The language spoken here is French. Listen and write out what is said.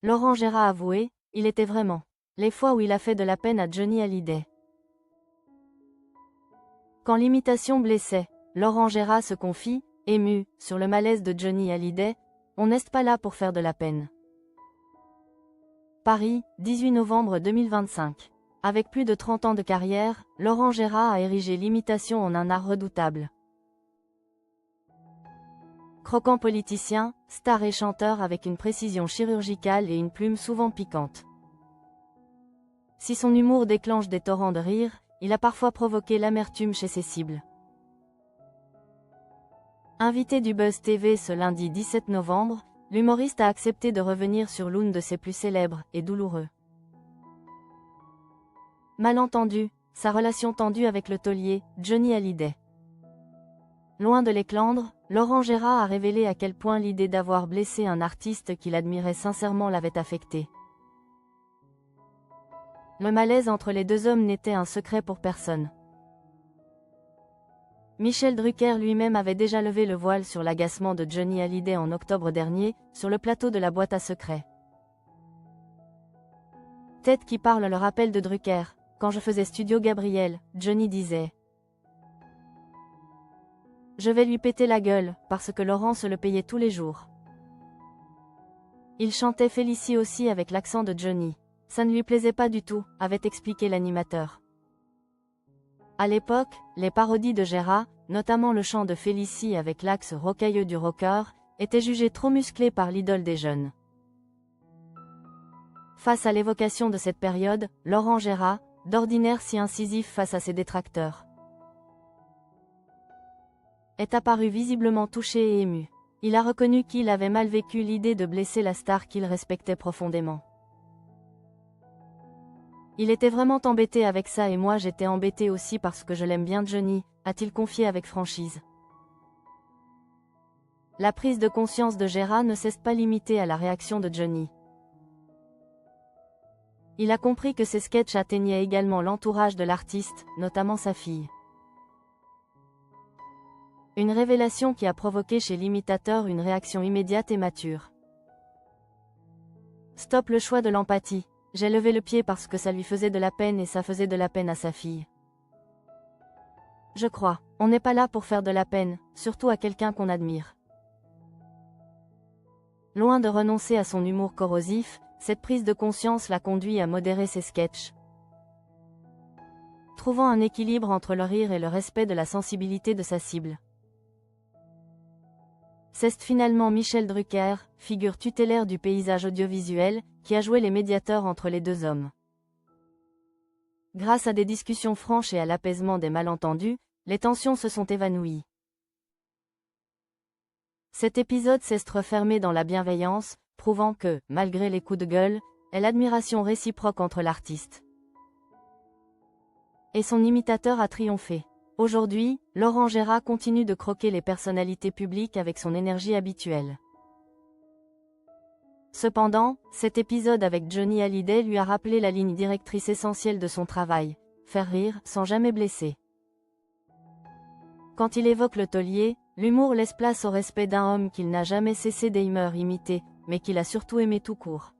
Laurent Gérard a avoué, il était vraiment les fois où il a fait de la peine à Johnny Hallyday. Quand l'imitation blessait, Laurent Gérard se confie, ému, sur le malaise de Johnny Hallyday, on n'est pas là pour faire de la peine. Paris, 18 novembre 2025. Avec plus de 30 ans de carrière, Laurent Gérard a érigé l'imitation en un art redoutable. Croquant politicien, star et chanteur avec une précision chirurgicale et une plume souvent piquante. Si son humour déclenche des torrents de rire, il a parfois provoqué l'amertume chez ses cibles. Invité du Buzz TV ce lundi 17 novembre, l'humoriste a accepté de revenir sur l'une de ses plus célèbres et douloureux malentendus, sa relation tendue avec le taulier, Johnny Hallyday. Loin de l'éclandre, Laurent Gérard a révélé à quel point l'idée d'avoir blessé un artiste qu'il admirait sincèrement l'avait affecté. Le malaise entre les deux hommes n'était un secret pour personne. Michel Drucker lui-même avait déjà levé le voile sur l'agacement de Johnny Hallyday en octobre dernier, sur le plateau de la boîte à secrets. Tête qui parle le rappel de Drucker. Quand je faisais Studio Gabriel, Johnny disait « Je vais lui péter la gueule, parce que Laurent se le payait tous les jours. » Il chantait Félicie aussi avec l'accent de Johnny. Ça ne lui plaisait pas du tout, avait expliqué l'animateur. À l'époque, les parodies de Gérard, notamment le chant de Félicie avec l'axe rocailleux du rocker, étaient jugées trop musclées par l'idole des jeunes. Face à l'évocation de cette période, Laurent Gérard, d'ordinaire si incisif face à ses détracteurs, est apparu visiblement touché et ému. Il a reconnu qu'il avait mal vécu l'idée de blesser la star qu'il respectait profondément. Il était vraiment embêté avec ça et moi j'étais embêté aussi parce que je l'aime bien Johnny, a-t-il confié avec franchise. La prise de conscience de Gérard ne s'est pas limitée à la réaction de Johnny. Il a compris que ses sketchs atteignaient également l'entourage de l'artiste, notamment sa fille. Une révélation qui a provoqué chez l'imitateur une réaction immédiate et mature. Stop le choix de l'empathie. J'ai levé le pied parce que ça lui faisait de la peine et ça faisait de la peine à sa fille. Je crois, on n'est pas là pour faire de la peine, surtout à quelqu'un qu'on admire. Loin de renoncer à son humour corrosif, cette prise de conscience l'a conduit à modérer ses sketchs, trouvant un équilibre entre le rire et le respect de la sensibilité de sa cible. C'est finalement Michel Drucker, figure tutélaire du paysage audiovisuel, qui a joué les médiateurs entre les deux hommes. Grâce à des discussions franches et à l'apaisement des malentendus, les tensions se sont évanouies. Cet épisode s'est refermé dans la bienveillance, prouvant que, malgré les coups de gueule, est l'admiration réciproque entre l'artiste et son imitateur a triomphé. Aujourd'hui, Laurent Gérard continue de croquer les personnalités publiques avec son énergie habituelle. Cependant, cet épisode avec Johnny Hallyday lui a rappelé la ligne directrice essentielle de son travail, faire rire sans jamais blesser. Quand il évoque le taulier, l'humour laisse place au respect d'un homme qu'il n'a jamais cessé d'aimer imiter, mais qu'il a surtout aimé tout court.